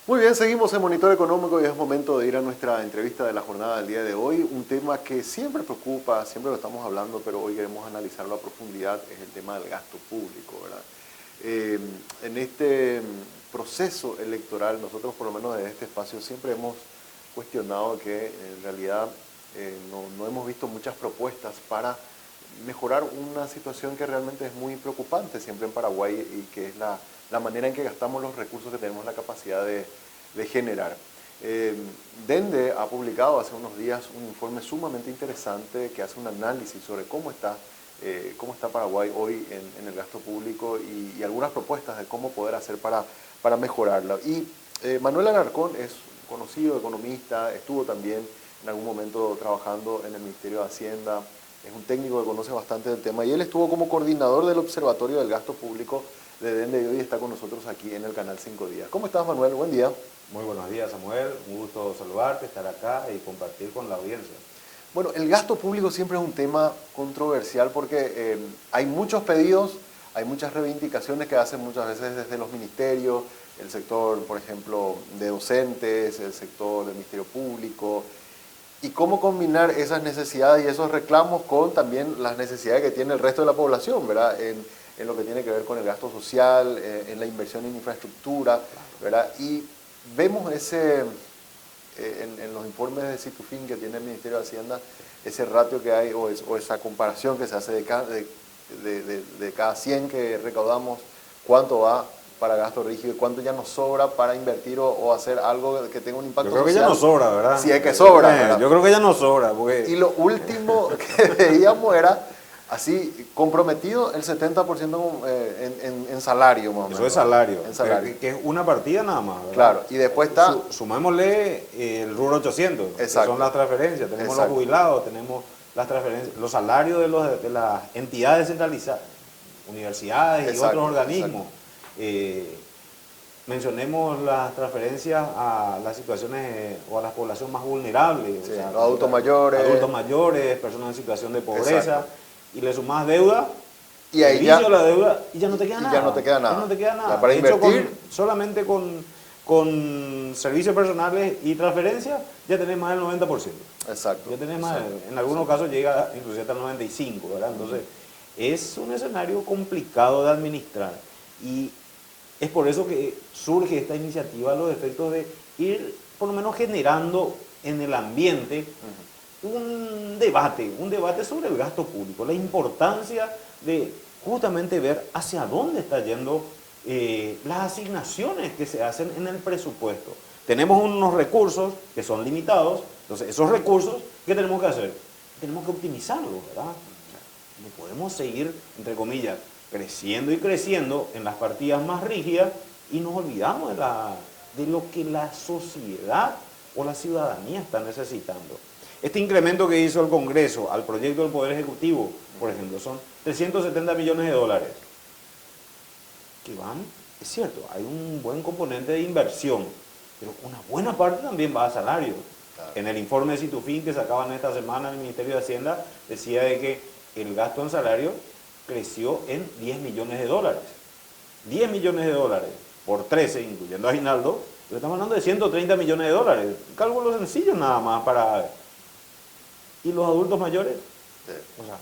Muy bien, seguimos en Monitor Económico y es momento de ir a nuestra entrevista de la jornada del día de hoy. Un tema que siempre preocupa, siempre lo estamos hablando, pero hoy queremos analizarlo a profundidad, es el tema del gasto público, ¿verdad? En este proceso electoral, nosotros por lo menos desde este espacio siempre hemos cuestionado que en realidad no hemos visto muchas propuestas para mejorar una situación que realmente es muy preocupante siempre en Paraguay y que es la manera en que gastamos los recursos que tenemos la capacidad de generar. Dende ha publicado hace unos días un informe sumamente interesante que hace un análisis sobre cómo está Paraguay hoy en el gasto público y algunas propuestas de cómo poder hacer para mejorarla. Y Manuel Alarcón es conocido economista, estuvo también en algún momento trabajando en el Ministerio de Hacienda, es un técnico que conoce bastante del tema y él estuvo como coordinador del Observatorio del Gasto Público de Dende y hoy está con nosotros aquí en el canal 5 Días. ¿Cómo estás, Manuel? Buen día. Muy buenos días, Samuel. Un gusto saludarte, estar acá y compartir con la audiencia. Bueno, el gasto público siempre es un tema controversial porque hay muchos pedidos, hay muchas reivindicaciones que hacen muchas veces desde los ministerios, el sector, por ejemplo, de docentes, el sector del Ministerio Público, y cómo combinar esas necesidades y esos reclamos con también las necesidades que tiene el resto de la población, ¿verdad? En lo que tiene que ver con el gasto social, en la inversión en infraestructura, ¿verdad? Y vemos en los informes de Situfin que tiene el Ministerio de Hacienda, ese ratio que hay o esa comparación que se hace de cada 100 que recaudamos, cuánto va para gasto rígido y cuánto ya nos sobra para invertir o hacer algo que tenga un impacto social. Yo creo que ya nos sobra, ¿verdad? Sí, es que sobra, ¿verdad? Yo creo que ya nos sobra. Porque... Y lo último que veíamos era así, comprometido el 70% en salario, más o menos. Eso es salario, en salario. que es una partida nada más, ¿verdad? Claro, y después está... Sumémosle el rubro 800, que son las transferencias, tenemos los jubilados, tenemos las transferencias, los salarios de las entidades centralizadas, universidades y otros organismos. Mencionemos las transferencias a las situaciones o a la población más vulnerable, sí, o sea, los adultos mayores, personas en situación de pobreza, y le sumás deuda, y ahí ya, la deuda, y ya no te queda nada. Ya no te queda nada. Ya no te queda nada. Para de hecho, invertir, solamente con servicios personales y transferencias ya tenés más del 90%. Exacto. Ya tenés más, en algunos casos llega inclusive hasta el 95%, ¿verdad? Entonces, es un escenario complicado de administrar. Y es por eso que surge esta iniciativa a los efectos de ir, por lo menos, generando en el ambiente un debate sobre el gasto público, la importancia de justamente ver hacia dónde está yendo las asignaciones que se hacen en el presupuesto. Tenemos unos recursos que son limitados, entonces esos recursos, ¿qué tenemos que hacer? Tenemos que optimizarlos, ¿verdad? No podemos seguir, entre comillas, creciendo y creciendo en las partidas más rígidas y nos olvidamos de lo que la sociedad o la ciudadanía está necesitando. Este incremento que hizo el Congreso al proyecto del Poder Ejecutivo, por ejemplo, son 370 millones de dólares. Que van, es cierto, hay un buen componente de inversión, pero una buena parte también va a salario. Claro. En el informe de Situfin que sacaban esta semana el Ministerio de Hacienda, decía de que el gasto en salario creció en 10 millones de dólares. 10 millones de dólares por 13, incluyendo aguinaldo, estamos hablando de 130 millones de dólares. Cálculo sencillo nada más para... ¿Y los adultos mayores? O sea,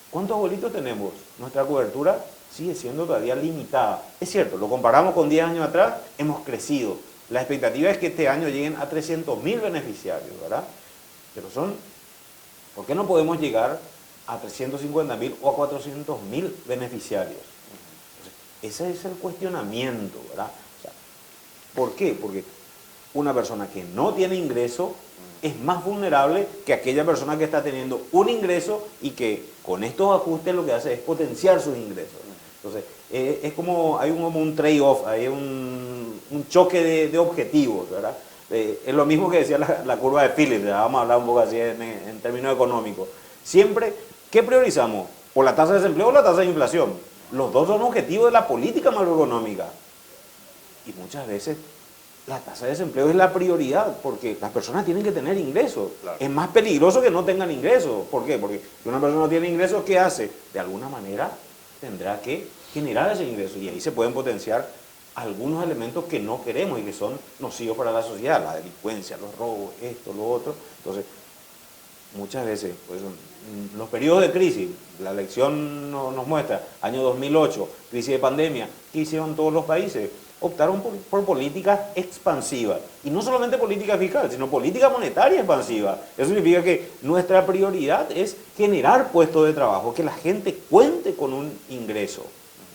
¿cuántos abuelitos tenemos? Nuestra cobertura sigue siendo todavía limitada. Es cierto, lo comparamos con 10 años atrás, hemos crecido. La expectativa es que este año lleguen a 300.000 beneficiarios, ¿verdad? Pero ¿por qué no podemos llegar a 350.000 o a 400.000 beneficiarios? Entonces, ese es el cuestionamiento, ¿verdad? O sea, ¿por qué? Porque una persona que no tiene ingreso es más vulnerable que aquella persona que está teniendo un ingreso y que con estos ajustes lo que hace es potenciar sus ingresos. Entonces, es como, hay como un trade-off, hay un choque de objetivos, ¿verdad? Es lo mismo que decía la curva de Phillips, ¿verdad? Vamos a hablar un poco así en términos económicos. Siempre, ¿qué priorizamos? ¿O la tasa de desempleo o la tasa de inflación? Los dos son objetivos de la política macroeconómica. Y muchas veces la tasa de desempleo es la prioridad porque las personas tienen que tener ingresos. Claro. Es más peligroso que no tengan ingresos. ¿Por qué? Porque si una persona no tiene ingresos, ¿qué hace? De alguna manera tendrá que generar ese ingreso y ahí se pueden potenciar algunos elementos que no queremos y que son nocivos para la sociedad, la delincuencia, los robos, esto, lo otro. Entonces, muchas veces, pues, los periodos de crisis, la elección nos muestra, año 2008, crisis de pandemia, ¿qué hicieron todos los países? Optaron por políticas expansivas. Y no solamente política fiscal, sino política monetaria expansiva. Eso significa que nuestra prioridad es generar puestos de trabajo, que la gente cuente con un ingreso.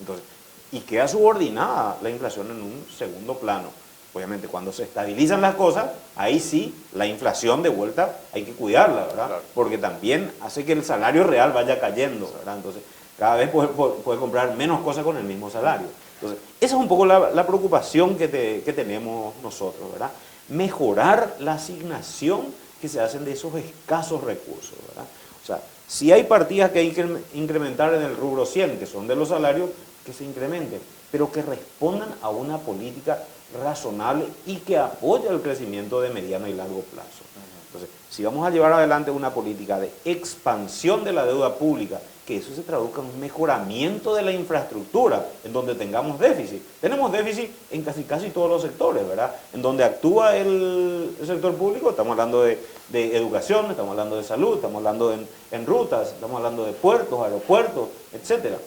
Entonces, y queda subordinada la inflación en un segundo plano. Obviamente, cuando se estabilizan las cosas, ahí sí, la inflación de vuelta hay que cuidarla, ¿verdad? Claro. Porque también hace que el salario real vaya cayendo, ¿verdad? Entonces, cada vez puedes comprar menos cosas con el mismo salario. Entonces, esa es un poco la preocupación que tenemos nosotros, ¿verdad? Mejorar la asignación que se hacen de esos escasos recursos, ¿verdad? O sea, si hay partidas que hay que incrementar en el rubro 100, que son de los salarios, que se incrementen, pero que respondan a una política razonable y que apoye el crecimiento de mediano y largo plazo. Entonces, si vamos a llevar adelante una política de expansión de la deuda pública, que eso se traduzca en un mejoramiento de la infraestructura, en donde tengamos déficit. Tenemos déficit en casi todos los sectores, ¿verdad? En donde actúa el sector público, estamos hablando de educación, estamos hablando de salud, estamos hablando en rutas, estamos hablando de puertos, aeropuertos, etcétera.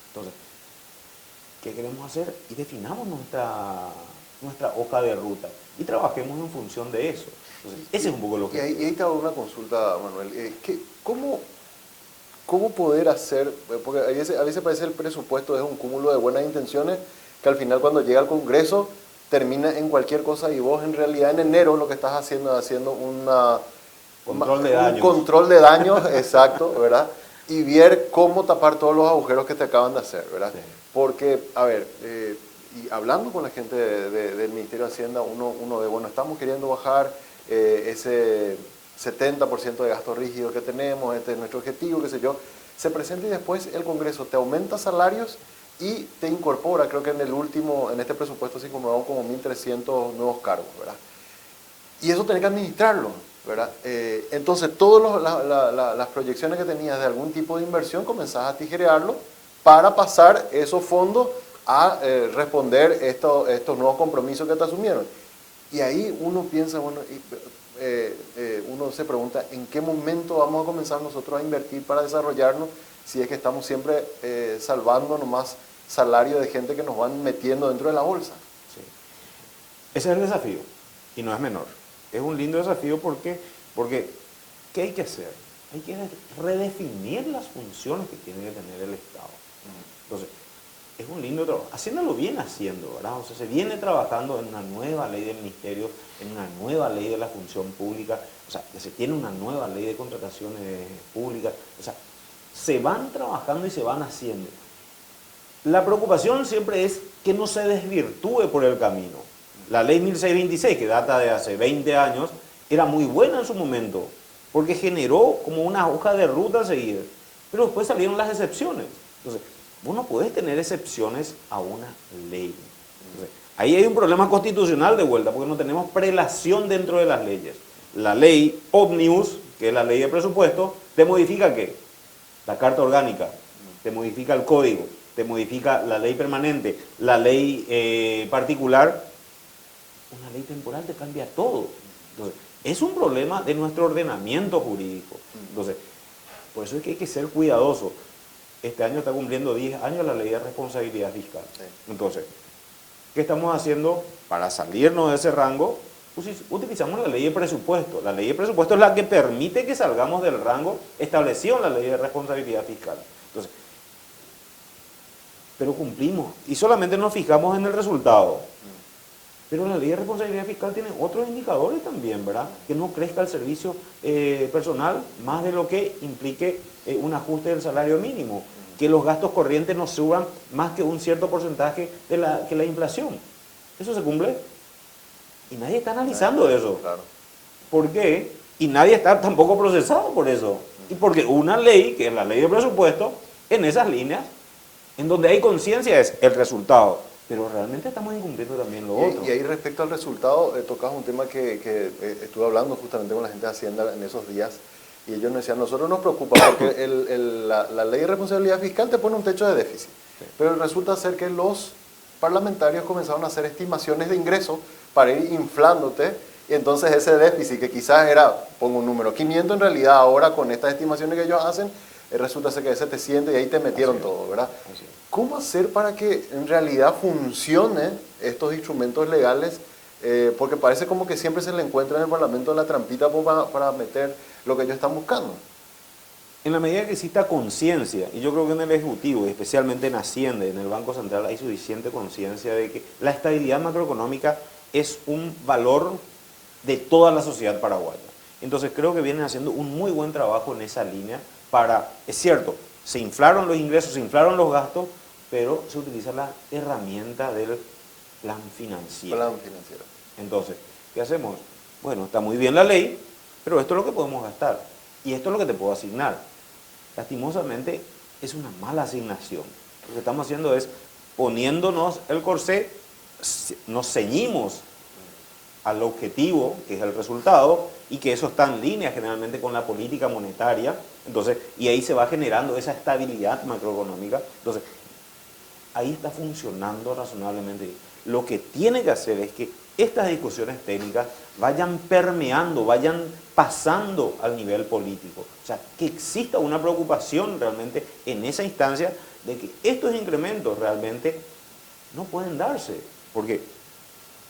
Entonces, ¿qué queremos hacer? Y definamos nuestra hoja de ruta y trabajemos en función de eso. Entonces, ese es un poco lo que... Y ahí te hago una consulta, Manuel. ¿Cómo poder hacer? Porque a veces parece el presupuesto es un cúmulo de buenas intenciones que al final cuando llega al Congreso termina en cualquier cosa y vos en realidad en enero lo que estás haciendo es haciendo un control de daños, exacto, ¿verdad? Y ver cómo tapar todos los agujeros que te acaban de hacer, ¿verdad? Sí. Porque, a ver, y hablando con la gente del Ministerio de Hacienda, uno ve, bueno, estamos queriendo bajar ese 70% de gasto rígido que tenemos, este es nuestro objetivo, qué sé yo. Se presenta y después el Congreso te aumenta salarios y te incorpora, creo que en este presupuesto se incorporaron como 1.300 nuevos cargos, ¿verdad? Y eso tenés que administrarlo, ¿verdad? Entonces, todas las proyecciones que tenías de algún tipo de inversión, comenzás a tijerearlo para pasar esos fondos a responder estos nuevos compromisos que te asumieron. Y ahí uno piensa, bueno, uno se pregunta, ¿en qué momento vamos a comenzar nosotros a invertir para desarrollarnos si es que estamos siempre salvando nomás salario de gente que nos van metiendo dentro de la bolsa? Sí. Ese es el desafío, y no es menor. Es un lindo desafío porque ¿qué hay que hacer? Hay que redefinir las funciones que tiene que tener el Estado. Entonces, es un lindo trabajo. Haciéndolo bien haciendo, ¿verdad? O sea, se viene trabajando en una nueva ley del ministerio, en una nueva ley de la función pública, o sea, se tiene una nueva ley de contrataciones públicas, o sea, se van trabajando y se van haciendo. La preocupación siempre es que no se desvirtúe por el camino. La ley 1626, que data de hace 20 años, era muy buena en su momento, porque generó como una hoja de ruta a seguir, pero después salieron las excepciones. Entonces, vos no podés tener excepciones a una ley. Entonces, ahí hay un problema constitucional de vuelta, porque no tenemos prelación dentro de las leyes. La ley Omnibus, que es la ley de presupuesto, ¿te modifica qué? La Carta Orgánica, te modifica el Código, te modifica la ley permanente, la ley particular. Una ley temporal te cambia todo. Entonces, es un problema de nuestro ordenamiento jurídico. Entonces, por eso es que hay que ser cuidadoso. Este año está cumpliendo 10 años la ley de responsabilidad fiscal. Sí. Entonces, ¿qué estamos haciendo para salirnos de ese rango? Pues utilizamos la ley de presupuesto. La ley de presupuesto es la que permite que salgamos del rango establecido en la ley de responsabilidad fiscal. Entonces, pero cumplimos y solamente nos fijamos en el resultado. Pero la ley de responsabilidad fiscal tiene otros indicadores también, ¿verdad? Que no crezca el servicio personal más de lo que implique un ajuste del salario mínimo, que los gastos corrientes no suban más que un cierto porcentaje que la inflación. ¿Eso se cumple? Y nadie está analizando eso. Claro. ¿Por qué? Y nadie está tampoco procesado por eso. Y porque una ley, que es la ley de presupuesto, en esas líneas, en donde hay conciencia es el resultado. Pero realmente estamos incumpliendo también lo otro. Y ahí respecto al resultado, tocas un tema que estuve hablando justamente con la gente de Hacienda en esos días, y ellos nos decían, nosotros nos preocupa porque la ley de responsabilidad fiscal te pone un techo de déficit, sí. Pero resulta ser que los parlamentarios comenzaron a hacer estimaciones de ingresos para ir inflándote, y entonces ese déficit que quizás era, pongo un número, 500, en realidad ahora con estas estimaciones que ellos hacen, resulta ser que es 700 y ahí te metieron todo, ¿verdad? ¿Cómo hacer para que en realidad funcionen estos instrumentos legales? Porque parece como que siempre se le encuentra en el Parlamento la trampita para meter lo que ellos están buscando. En la medida que exista conciencia, y yo creo que en el Ejecutivo, y especialmente en Hacienda y en el Banco Central, hay suficiente conciencia de que la estabilidad macroeconómica es un valor de toda la sociedad paraguaya. Entonces creo que vienen haciendo un muy buen trabajo en esa línea para, es cierto, se inflaron los ingresos, se inflaron los gastos, pero se utiliza la herramienta del plan financiero. Plan financiero. Entonces, ¿qué hacemos? Bueno, está muy bien la ley, pero esto es lo que podemos gastar y esto es lo que te puedo asignar. Lastimosamente, es una mala asignación. Lo que estamos haciendo es poniéndonos el corsé, nos ceñimos al objetivo, que es el resultado, y que eso está en línea generalmente con la política monetaria. Entonces, y ahí se va generando esa estabilidad macroeconómica. Entonces, ahí está funcionando razonablemente bien. Lo que tiene que hacer es que estas discusiones técnicas vayan permeando, vayan pasando al nivel político. O sea, que exista una preocupación realmente en esa instancia de que estos incrementos realmente no pueden darse, porque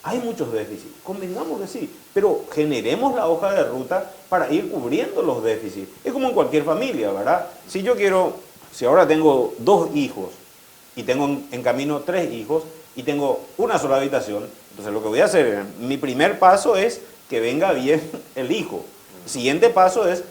hay muchos déficits, convengamos que sí, pero generemos la hoja de ruta para ir cubriendo los déficits. Es como en cualquier familia, ¿verdad? Si ahora tengo 2 hijos y tengo en camino 3 hijos y tengo una sola habitación, entonces lo que voy a hacer, mi primer paso es que venga bien el hijo. El siguiente paso es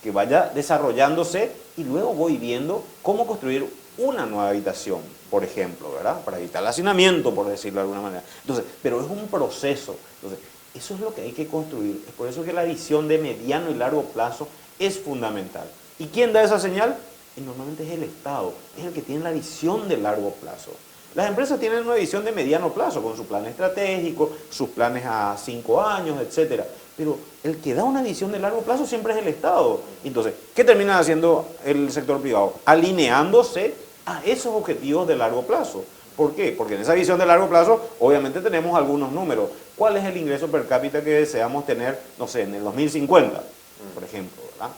que vaya desarrollándose y luego voy viendo cómo construir una nueva habitación, por ejemplo, ¿verdad? Para evitar el hacinamiento, por decirlo de alguna manera. Entonces, pero es un proceso. Entonces, eso es lo que hay que construir. Es por eso que la visión de mediano y largo plazo es fundamental. ¿Y quién da esa señal? Y normalmente es el Estado, es el que tiene la visión de largo plazo. Las empresas tienen una visión de mediano plazo, con su plan estratégico, sus planes a 5 años, etc. Pero el que da una visión de largo plazo siempre es el Estado. Entonces, ¿qué termina haciendo el sector privado? Alineándose a esos objetivos de largo plazo. ¿Por qué? Porque en esa visión de largo plazo, obviamente tenemos algunos números. ¿Cuál es el ingreso per cápita que deseamos tener, no sé, en el 2050, por ejemplo, ¿verdad?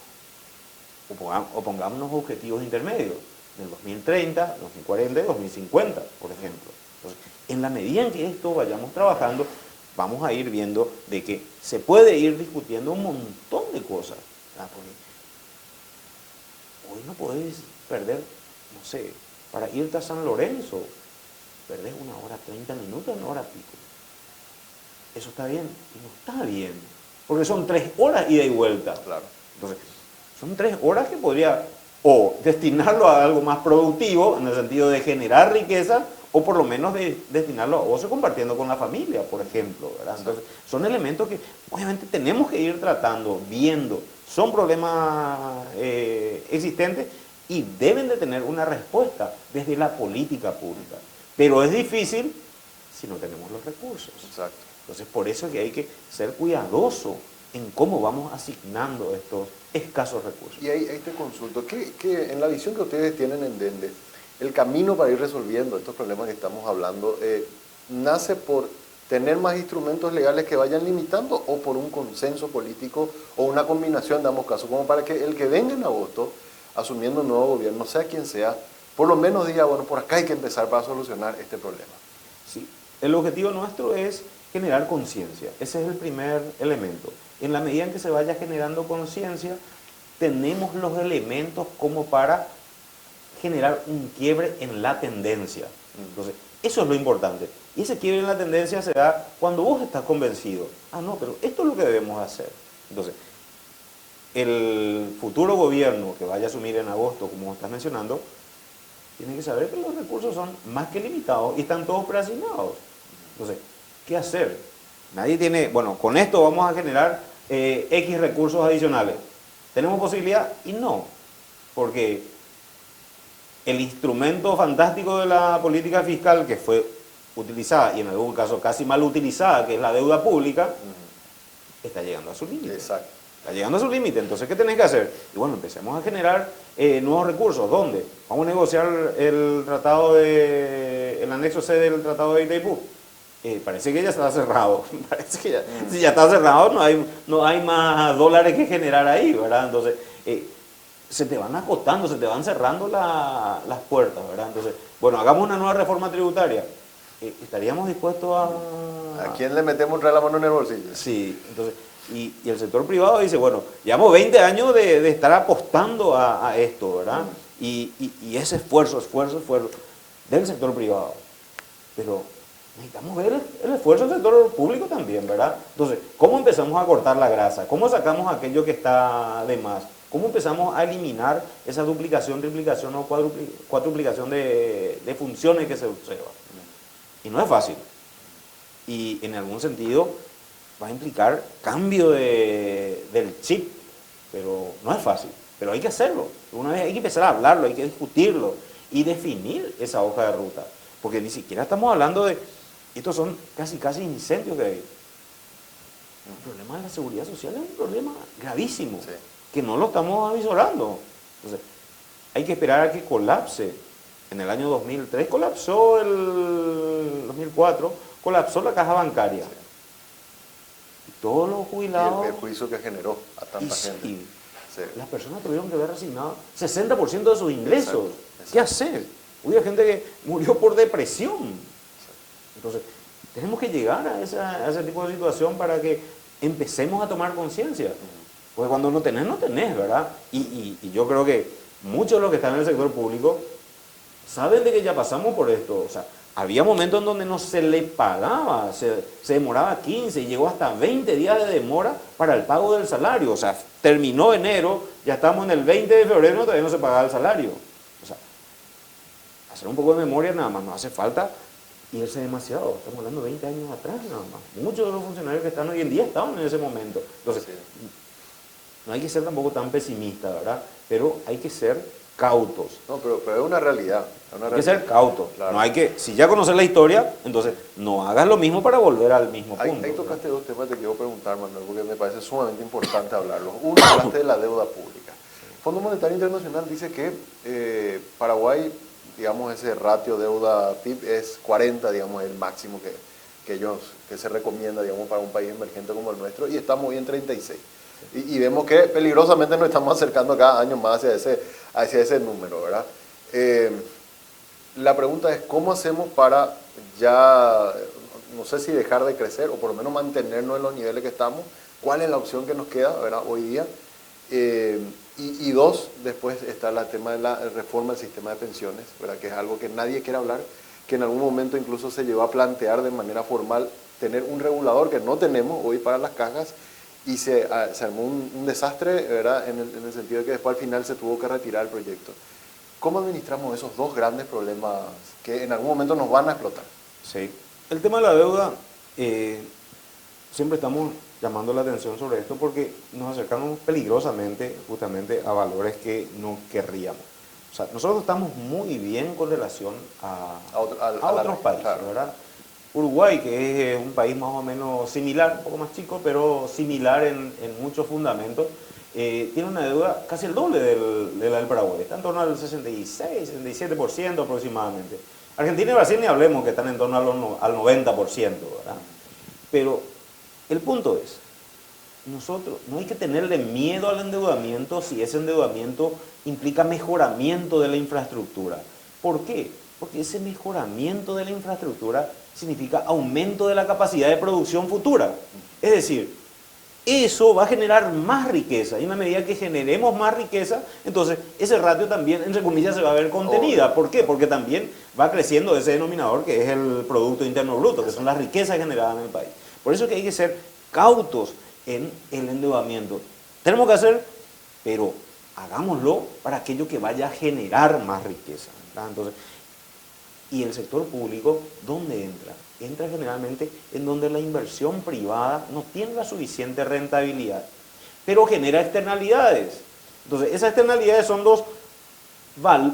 O pongámonos objetivos intermedios, en el 2030, 2040 y 2050, por ejemplo. Entonces, en la medida en que esto vayamos trabajando, vamos a ir viendo de que se puede ir discutiendo un montón de cosas. Hoy no podés perder, no sé, para irte a San Lorenzo, perdés 1 hora 30 minutos, 1 hora pico. Eso está bien y no está bien, porque son 3 horas ida y vuelta. Claro. Entonces, son 3 horas que podría o destinarlo a algo más productivo, en el sentido de generar riqueza, o por lo menos de destinarlo a ocio compartiendo con la familia, por ejemplo, ¿verdad? Entonces, son elementos que obviamente tenemos que ir tratando, viendo. Son problemas existentes y deben de tener una respuesta desde la política pública. Pero es difícil si no tenemos los recursos. Exacto. Entonces, por eso es que hay que ser cuidadoso en cómo vamos asignando estos escasos recursos. Y ahí te consulto, ¿qué en la visión que ustedes tienen en Dende, el camino para ir resolviendo estos problemas que estamos hablando, nace por tener más instrumentos legales que vayan limitando o por un consenso político o una combinación de ambos casos, como para que el que venga en agosto, asumiendo un nuevo gobierno, sea quien sea, por lo menos diga, bueno, por acá hay que empezar para solucionar este problema? Sí, el objetivo nuestro es generar conciencia, ese es el primer elemento. En la medida en que se vaya generando conciencia, tenemos los elementos como para generar un quiebre en la tendencia. Entonces, eso es lo importante. Y ese quiebre en la tendencia se da cuando vos estás convencido. Ah, no, pero esto es lo que debemos hacer. Entonces, el futuro gobierno que vaya a asumir en agosto, como estás mencionando, tiene que saber que los recursos son más que limitados y están todos preasignados. Entonces, ¿qué hacer? Nadie tiene, bueno, con esto vamos a generar X recursos adicionales. ¿Tenemos posibilidad? Y no, porque el instrumento fantástico de la política fiscal que fue utilizada, y en algún caso casi mal utilizada, que es la deuda pública, está llegando a su límite. Exacto. está llegando a su límite, entonces ¿qué tenés que hacer? Y bueno, empecemos a generar nuevos recursos. ¿Dónde? Vamos a negociar el tratado el anexo C del tratado de Itaipú. Parece que ya está cerrado, parece que ya, si ya está cerrado no hay más dólares que generar ahí, ¿verdad? Entonces, se te van acotando, se te van cerrando las puertas, ¿verdad? Entonces, bueno, hagamos una nueva reforma tributaria. ¿Estaríamos dispuestos a...? ¿A quién le metemos la mano en el bolsillo? Sí, entonces, y el sector privado dice, bueno, llevamos 20 años de estar apostando a esto, ¿verdad? Y ese esfuerzo del sector privado. Pero necesitamos ver el esfuerzo del sector público también, ¿verdad? Entonces, ¿cómo empezamos a cortar la grasa? ¿Cómo sacamos aquello que está de más? ¿Cómo empezamos a eliminar esa duplicación, triplicación o cuadruplicación de funciones que se observan? Y no es fácil. Y en algún sentido va a implicar cambio del chip, pero no es fácil. Pero hay que hacerlo. Una vez hay que empezar a hablarlo, hay que discutirlo y definir esa hoja de ruta. Porque ni siquiera estamos hablando de... Estos son casi incendios que hay. El problema de la seguridad social es un problema gravísimo, sí, que no lo estamos avisorando. Entonces, hay que esperar a que colapse. En el año 2003 colapsó, el 2004 colapsó la caja bancaria. Sí. Y todos los jubilados... Y el perjuicio que generó a tanta gente. Sí. Las personas tuvieron que ver resignado 60% de sus ingresos. Exacto. ¿Qué hacer? Hubo gente que murió por depresión. Entonces, tenemos que llegar a ese tipo de situación para que empecemos a tomar conciencia. Porque cuando no tenés, ¿verdad? Y yo creo que muchos de los que están en el sector público saben de que ya pasamos por esto. O sea, había momentos en donde no se le pagaba, se demoraba 15 y llegó hasta 20 días de demora para el pago del salario. O sea, terminó enero, ya estamos en el 20 de febrero y todavía no se pagaba el salario. O sea, hacer un poco de memoria nada más, no hace falta irse demasiado. Estamos hablando de 20 años atrás nada más. Muchos de los funcionarios que están hoy en día estaban en ese momento. Entonces, no hay que ser tampoco tan pesimista, ¿verdad? Pero hay que ser cautos. No, pero es una realidad. Hay que ser cautos. Claro. No hay que, si ya conoces la historia, entonces no hagas lo mismo para volver al mismo punto. Ahí tocaste dos temas que te quiero preguntar, Manuel, porque me parece sumamente importante hablarlos. Uno, hablaste de la deuda pública. El Fondo Monetario Internacional dice que Paraguay, digamos, ese ratio deuda-PIB es 40, digamos, el máximo que se recomienda, digamos, para un país emergente como el nuestro, y estamos hoy en 36. Y vemos que peligrosamente nos estamos acercando cada año más hacia ese número, ¿verdad? La pregunta es, ¿cómo hacemos para ya, no sé si dejar de crecer o por lo menos mantenernos en los niveles que estamos? ¿Cuál es la opción que nos queda, ¿verdad?, hoy día? Y dos, después está el tema de la reforma del sistema de pensiones, ¿verdad?, que es algo que nadie quiere hablar, que en algún momento incluso se llegó a plantear de manera formal tener un regulador que no tenemos hoy para las cajas, y se armó un desastre, ¿verdad?, en el sentido de que después al final se tuvo que retirar el proyecto. ¿Cómo administramos esos dos grandes problemas que en algún momento nos van a explotar? Sí, el tema de la deuda, siempre estamos llamando la atención sobre esto porque nos acercamos peligrosamente justamente a valores que no querríamos. O sea, nosotros estamos muy bien con relación a otros países, claro, ¿verdad? Uruguay, que es un país más o menos similar, un poco más chico, pero similar en muchos fundamentos, tiene una deuda casi el doble de la del Paraguay. Está en torno al 66, 67% aproximadamente. Argentina y Brasil ni hablemos, que están en torno al 90%, ¿verdad? Pero el punto es, nosotros no hay que tenerle miedo al endeudamiento si ese endeudamiento implica mejoramiento de la infraestructura. ¿Por qué? Porque ese mejoramiento de la infraestructura significa aumento de la capacidad de producción futura. Es decir, eso va a generar más riqueza, y en la medida que generemos más riqueza, entonces ese ratio también, entre comillas, se va a ver contenida. ¿Por qué? Porque también va creciendo ese denominador que es el Producto Interno Bruto, que son las riquezas generadas en el país. Por eso es que hay que ser cautos en el endeudamiento. Tenemos que hacer, pero hagámoslo para aquello que vaya a generar más riqueza, ¿verdad? Entonces, y el sector público, ¿dónde entra? Entra generalmente en donde la inversión privada no tiene la suficiente rentabilidad, pero genera externalidades. Entonces, esas externalidades son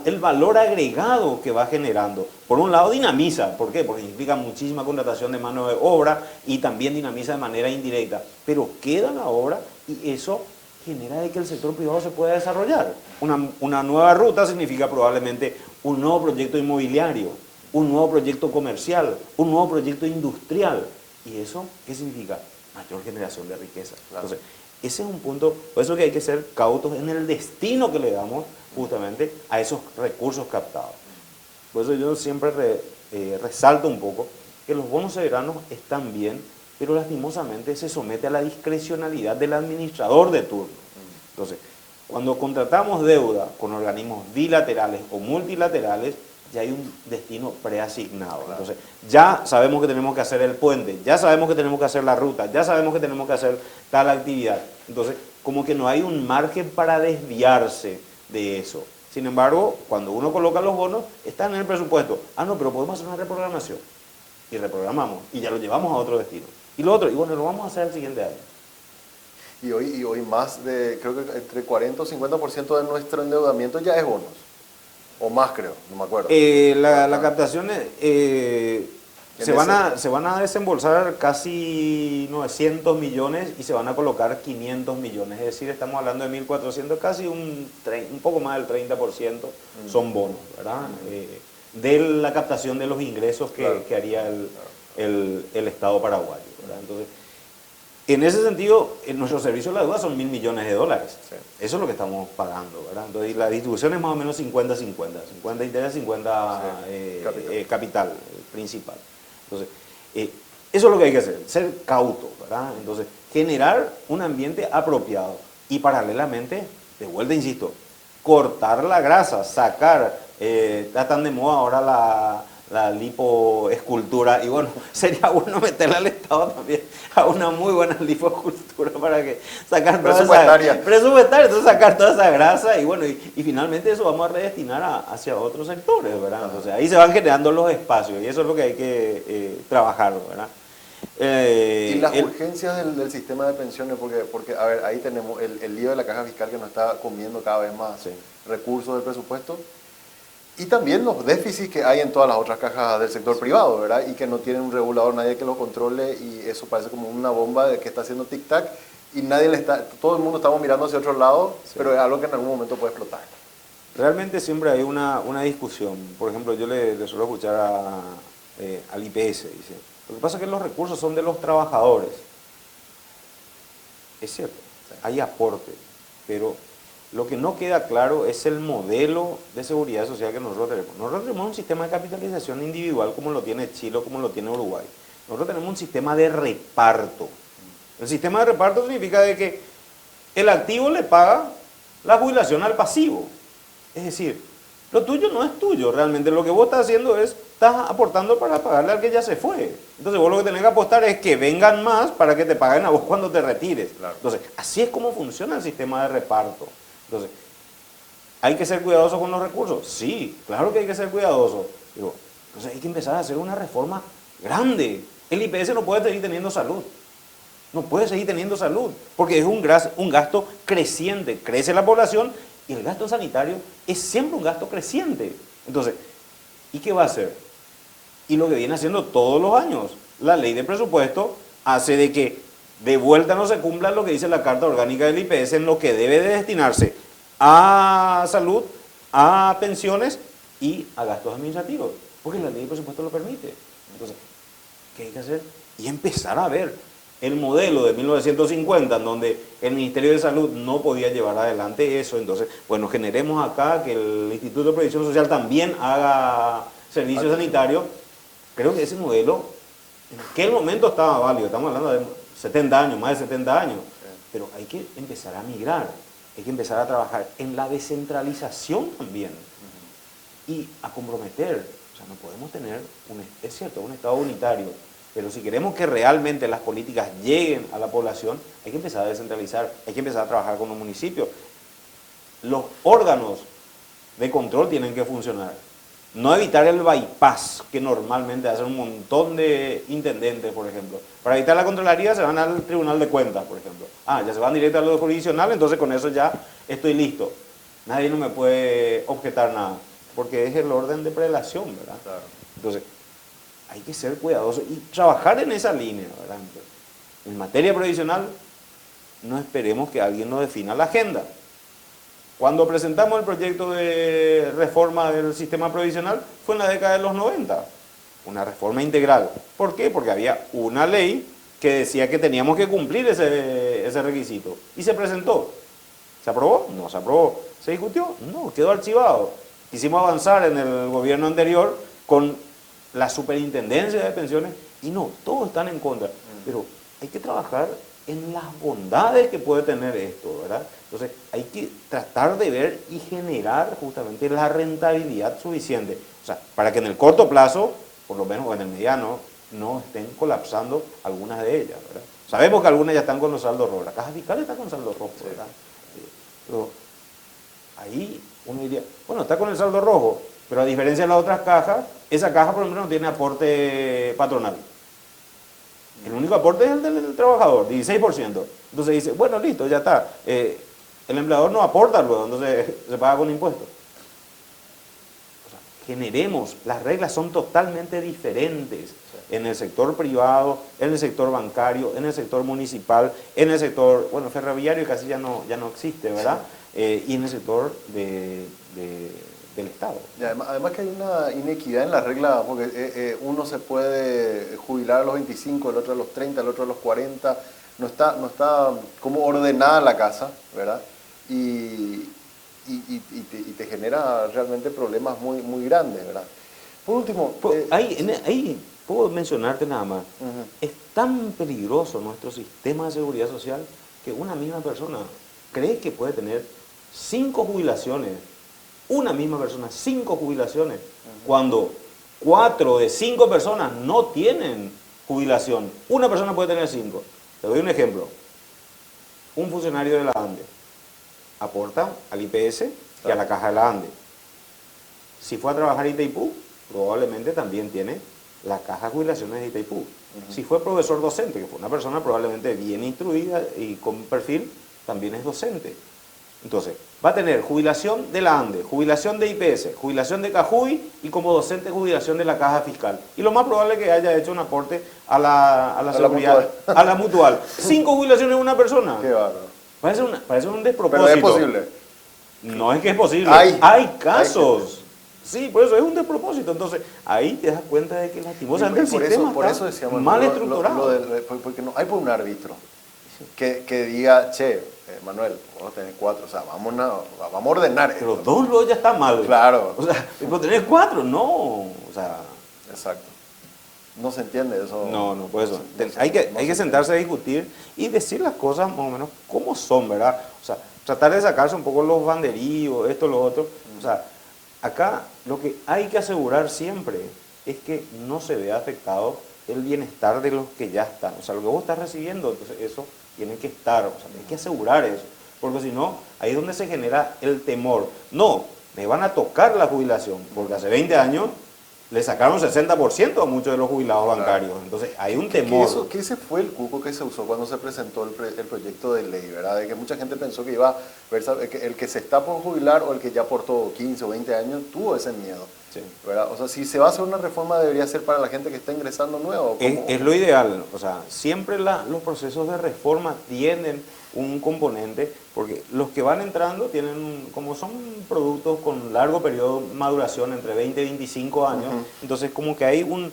el valor agregado que va generando. Por un lado, dinamiza. ¿Por qué? Porque implica muchísima contratación de mano de obra y también dinamiza de manera indirecta. Pero queda la obra y eso genera de que el sector privado se pueda desarrollar. Una nueva ruta significa probablemente un nuevo proyecto inmobiliario, un nuevo proyecto comercial, un nuevo proyecto industrial. ¿Y eso qué significa? Mayor generación de riqueza. Claro. Entonces, ese es un punto, por eso que hay que ser cautos en el destino que le damos justamente a esos recursos captados. Por eso yo siempre resalto un poco que los bonos soberanos están bien, pero lastimosamente se somete a la discrecionalidad del administrador de turno. Entonces, cuando contratamos deuda con organismos bilaterales o multilaterales, ya hay un destino preasignado. Entonces, ya sabemos que tenemos que hacer el puente, ya sabemos que tenemos que hacer la ruta, ya sabemos que tenemos que hacer tal actividad. Entonces, como que no hay un margen para desviarse de eso. Sin embargo, cuando uno coloca los bonos, están en el presupuesto. Ah, no, pero podemos hacer una reprogramación. Y reprogramamos, y ya lo llevamos a otro destino. Y lo otro, y bueno, lo vamos a hacer el siguiente año. Y hoy más de, creo que entre 40 o 50% de nuestro endeudamiento ya es bonos. O más, creo, no me acuerdo. La captación se van a desembolsar casi 900 millones y se van a colocar 500 millones. Es decir, estamos hablando de 1.400, casi un poco más del 30% son bonos, ¿verdad? De la captación de los ingresos que haría el Estado paraguayo, ¿verdad? Entonces, en ese sentido, en nuestro servicio de la deuda son 1.000 millones de dólares. Sí. Eso es lo que estamos pagando, ¿verdad? Entonces, la distribución es más o menos 50-50. 50 interés, 50 capital principal. Entonces, eso es lo que hay que hacer, ser cauto, ¿verdad? Entonces, generar un ambiente apropiado y paralelamente, de vuelta insisto, cortar la grasa, sacar, está tan de moda ahora la lipoescultura, y bueno, sería bueno meterle al Estado también a una muy buena lipoescultura para que sacar toda entonces sacar toda esa grasa y bueno, y finalmente eso vamos a redestinar hacia otros sectores, ¿verdad? Entonces ahí se van generando los espacios y eso es lo que hay que trabajar, ¿verdad? Y las urgencias del sistema de pensiones, porque a ver, ahí tenemos el lío de la caja fiscal que nos está comiendo cada vez más recursos del presupuesto. Y también los déficits que hay en todas las otras cajas del sector privado, ¿verdad? Y que no tienen un regulador, nadie que lo controle y eso parece como una bomba que está haciendo tic-tac y todo el mundo estamos mirando hacia otro lado, pero es algo que en algún momento puede explotar. Realmente siempre hay una discusión. Por ejemplo, yo le suelo escuchar al IPS, dice, lo que pasa es que los recursos son de los trabajadores. Es cierto, hay aporte, pero lo que no queda claro es el modelo de seguridad social que nosotros tenemos. Nosotros tenemos un sistema de capitalización individual como lo tiene Chile o como lo tiene Uruguay. Nosotros tenemos un sistema de reparto. El sistema de reparto significa de que el activo le paga la jubilación al pasivo. Es decir, lo tuyo no es tuyo, realmente lo que vos estás haciendo estás aportando para pagarle al que ya se fue. Entonces vos lo que tenés que apostar es que vengan más para que te paguen a vos cuando te retires. Claro. Entonces, así es como funciona el sistema de reparto. Entonces, ¿hay que ser cuidadosos con los recursos? Sí, claro que hay que ser cuidadosos. Digo, entonces hay que empezar a hacer una reforma grande. El IPS no puede seguir teniendo salud. No puede seguir teniendo salud, porque es un gasto creciente. Crece la población y el gasto sanitario es siempre un gasto creciente. Entonces, ¿y qué va a hacer? Y lo que viene haciendo todos los años. La ley de presupuesto hace de que de vuelta no se cumpla lo que dice la Carta Orgánica del IPS en lo que debe de destinarse a salud, a pensiones y a gastos administrativos, porque la ley de presupuesto lo permite. Entonces, ¿qué hay que hacer? Y empezar a ver el modelo de 1950, en donde el Ministerio de Salud no podía llevar adelante eso. Entonces, bueno, generemos acá que el Instituto de Previsión Social también haga servicio sanitario. Creo que ese modelo en aquel momento estaba válido, estamos hablando de 70 años, más de 70 años, pero hay que empezar a migrar, hay que empezar a trabajar en la descentralización también y a comprometer. O sea, no podemos tener, es cierto, un Estado unitario, pero si queremos que realmente las políticas lleguen a la población, hay que empezar a descentralizar, hay que empezar a trabajar con los municipios. Los órganos de control tienen que funcionar. No evitar el bypass que normalmente hacen un montón de intendentes, por ejemplo. Para evitar la Contraloría se van al Tribunal de Cuentas, por ejemplo. Ya se van directo a lo jurisdiccional, entonces con eso ya estoy listo. Nadie no me puede objetar nada, porque es el orden de prelación, ¿verdad? Claro. Entonces, hay que ser cuidadosos y trabajar en esa línea, ¿verdad? En materia previsional, no esperemos que alguien nos defina la agenda. Cuando presentamos el proyecto de reforma del sistema provisional fue en la década de los 90, una reforma integral. ¿Por qué? Porque había una ley que decía que teníamos que cumplir ese requisito y se presentó. ¿Se aprobó? No se aprobó. ¿Se discutió? No, quedó archivado. Quisimos avanzar en el gobierno anterior con la superintendencia de pensiones y no, todos están en contra. Pero hay que trabajar en las bondades que puede tener esto, ¿verdad? Entonces hay que tratar de ver y generar justamente la rentabilidad suficiente. O sea, para que en el corto plazo, por lo menos o en el mediano, no estén colapsando algunas de ellas, ¿verdad? Sabemos que algunas ya están con los saldos rojos. La Caja Fiscal está con saldo rojo, ¿verdad? Pero ahí uno diría, bueno, está con el saldo rojo, pero a diferencia de las otras cajas, esa caja por ejemplo no tiene aporte patronal. El único aporte es el del trabajador, 16%. Entonces dice, bueno, listo, ya está. El empleador no aporta luego, entonces se paga con impuestos. O sea, generemos, las reglas son totalmente diferentes en el sector privado, en el sector bancario, en el sector municipal, en el sector, bueno, ferroviario casi ya no existe, ¿verdad? Y en el sector del Estado. Y además que hay una inequidad en la regla, porque uno se puede jubilar a los 25, el otro a los 30, el otro a los 40, no está como ordenada la casa, ¿verdad? Y te genera realmente problemas muy grandes, ¿verdad? Por último... ahí puedo mencionarte nada más, es tan peligroso nuestro sistema de seguridad social que una misma persona cree que puede tener 5 jubilaciones. Una misma persona, 5 jubilaciones, cuando 4 de 5 personas no tienen jubilación. Una persona puede tener 5. Te doy un ejemplo. Un funcionario de la ANDE aporta al IPS y a la caja de la ANDE. Si fue a trabajar en Itaipú, probablemente también tiene la caja de jubilaciones de Itaipú. Si fue profesor docente, que fue una persona probablemente bien instruida y con perfil, también es docente. Entonces, va a tener jubilación de la ANDE, jubilación de IPS, jubilación de Cajuy y como docente jubilación de la Caja Fiscal. Y lo más probable es que haya hecho un aporte a la seguridad, a la mutual. 5 jubilaciones de una persona. Qué bárbaro. Parece un despropósito. Pero es posible. No es que es posible. Hay casos. Sí, por eso es un despropósito. Entonces, ahí te das cuenta de que lastimosamente el sistema está mal estructurado. Porque no hay por un árbitro que diga, che, Manuel, vos tenés 4, o sea, vamos a ordenar pero esto. 2 luego ya está mal. Claro. O sea, pero tenés 4, no. O sea... Exacto. No se entiende eso. No, por eso. Hay que sentarse a discutir y decir las cosas más o menos como son, ¿verdad? O sea, tratar de sacarse un poco los banderíos, esto, lo otro. O sea, acá lo que hay que asegurar siempre es que no se vea afectado el bienestar de los que ya están. O sea, lo que vos estás recibiendo, entonces eso tiene que estar, o sea, hay que asegurar eso. Porque si no, ahí es donde se genera el temor. No, me van a tocar la jubilación, porque hace 20 años le sacaron 60% a muchos de los jubilados bancarios. Entonces, hay un temor. Que ese fue el cuco que se usó cuando se presentó el proyecto de ley, ¿verdad? De que mucha gente pensó que iba a ver, el que se está por jubilar o el que ya aportó 15 o 20 años tuvo ese miedo. Sí. ¿Verdad? O sea, si se va a hacer una reforma debería ser para la gente que está ingresando nuevo. Es lo ideal. O sea, siempre los procesos de reforma tienen un componente, porque los que van entrando tienen, como son productos con largo periodo de maduración, entre 20 y 25 años, entonces como que hay una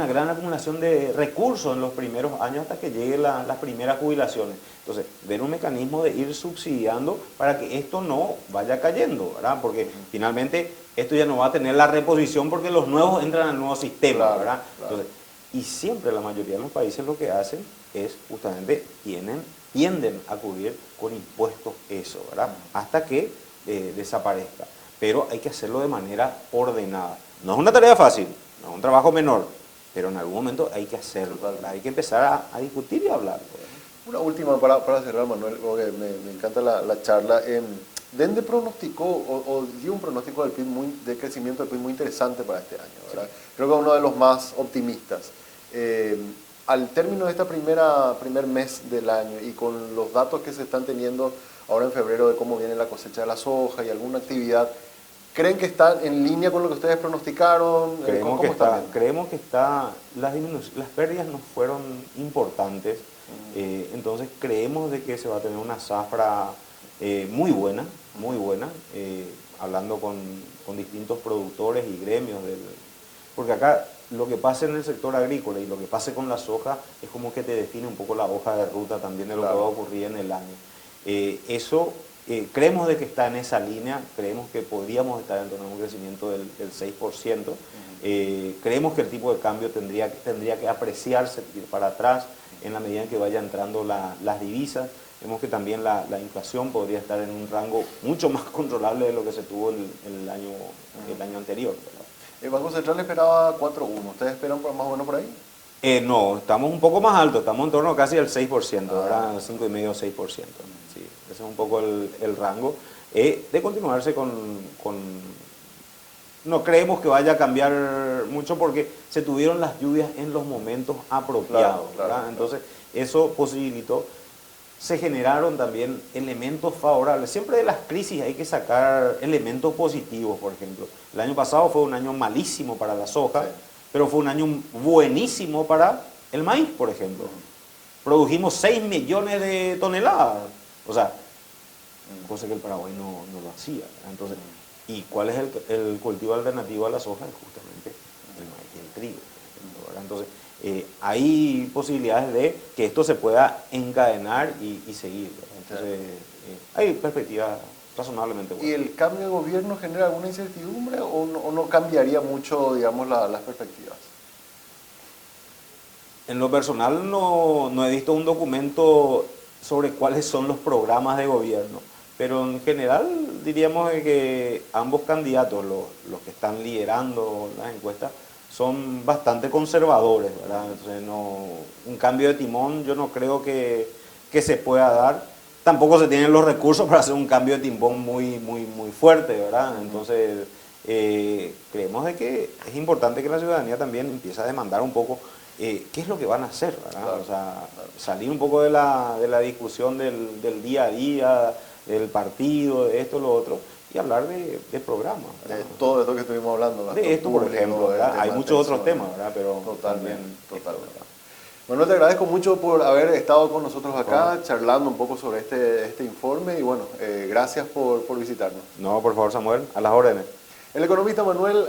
gran acumulación de recursos en los primeros años hasta que lleguen las primeras jubilaciones. Entonces, ver un mecanismo de ir subsidiando para que esto no vaya cayendo, ¿verdad? Porque finalmente esto ya no va a tener la reposición porque los nuevos entran al nuevo sistema, ¿verdad? Claro. Entonces, y siempre la mayoría de los países lo que hacen es justamente tienden a cubrir con impuestos eso, ¿verdad? Hasta que desaparezca. Pero hay que hacerlo de manera ordenada. No es una tarea fácil, no es un trabajo menor, pero en algún momento hay que hacerlo, ¿verdad? Hay que empezar a discutir y a hablar, ¿verdad? Una última para cerrar, Manuel, porque me encanta la charla. Dende pronosticó o dio un pronóstico del PIB de crecimiento del PIB muy interesante para este año, ¿verdad? Sí. Creo que uno de los más optimistas. Al término de este primer mes del año y con los datos que se están teniendo ahora en febrero de cómo viene la cosecha de la soja y alguna actividad, ¿Creen que está en línea con lo que ustedes pronosticaron? Creemos que está, las pérdidas no fueron importantes, entonces creemos de que se va a tener una zafra muy buena, hablando con distintos productores y gremios, porque acá lo que pasa en el sector agrícola y lo que pase con la soja es como que te define un poco la hoja de ruta también de lo que va a ocurrir en el año. Creemos de que está en esa línea, creemos que podríamos estar en torno a un crecimiento del 6%, creemos que el tipo de cambio tendría que apreciarse, ir para atrás en la medida en que vaya entrando las divisas. Vemos que también la inflación podría estar en un rango mucho más controlable de lo que se tuvo el año anterior, ¿verdad? El Banco Central esperaba 4,1. ¿Ustedes esperan más o menos por ahí? No, estamos un poco más altos, estamos en torno casi al 6%, ¿verdad? 5,5 o 6%. Sí, ese es un poco el rango. De continuarse no creemos que vaya a cambiar mucho porque se tuvieron las lluvias en los momentos apropiados, ¿verdad? Entonces, eso posibilitó. Se generaron también elementos favorables. Siempre de las crisis hay que sacar elementos positivos, por ejemplo. El año pasado fue un año malísimo para la soja, pero fue un año buenísimo para el maíz, por ejemplo. Produjimos 6 millones de toneladas. O sea, cosa que el Paraguay no lo hacía. Entonces, ¿y cuál es el cultivo alternativo a la soja? Es justamente el maíz y el trigo, por ejemplo, ¿verdad? Entonces, hay posibilidades de que esto se pueda encadenar y seguir, ¿verdad? Entonces, hay perspectivas razonablemente buenas. ¿Y el cambio de gobierno genera alguna incertidumbre o no cambiaría mucho, digamos, las perspectivas? En lo personal no he visto un documento sobre cuáles son los programas de gobierno, pero en general diríamos que ambos candidatos, los que están liderando las encuestas, son bastante conservadores, ¿verdad? Entonces, un cambio de timón yo no creo que se pueda dar. Tampoco se tienen los recursos para hacer un cambio de timón muy fuerte, ¿verdad? Entonces, creemos de que es importante que la ciudadanía también empiece a demandar un poco qué es lo que van a hacer, ¿verdad? Claro. O sea, salir un poco de la discusión del día a día, del partido, de esto, lo otro, y hablar de programas, ¿verdad? De todo esto que estuvimos hablando. De esto, por ejemplo, ¿verdad? Hay muchos otros temas, ¿verdad? Pero totalmente. ¿verdad? Manuel, te agradezco mucho por haber estado con nosotros acá, charlando un poco sobre este informe y bueno, gracias por visitarnos. No, por favor, Samuel, a las órdenes. El economista Manuel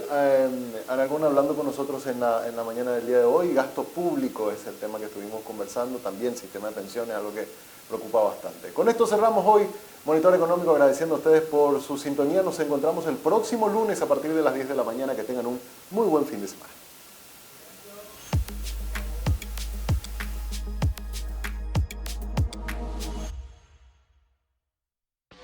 Aragón hablando con nosotros en la mañana del día de hoy. Gasto público es el tema que estuvimos conversando, también sistema de pensiones, algo que preocupa bastante. Con esto cerramos hoy Monitor Económico, agradeciendo a ustedes por su sintonía. Nos encontramos el próximo lunes a partir de las 10 de la mañana. Que tengan un muy buen fin de semana.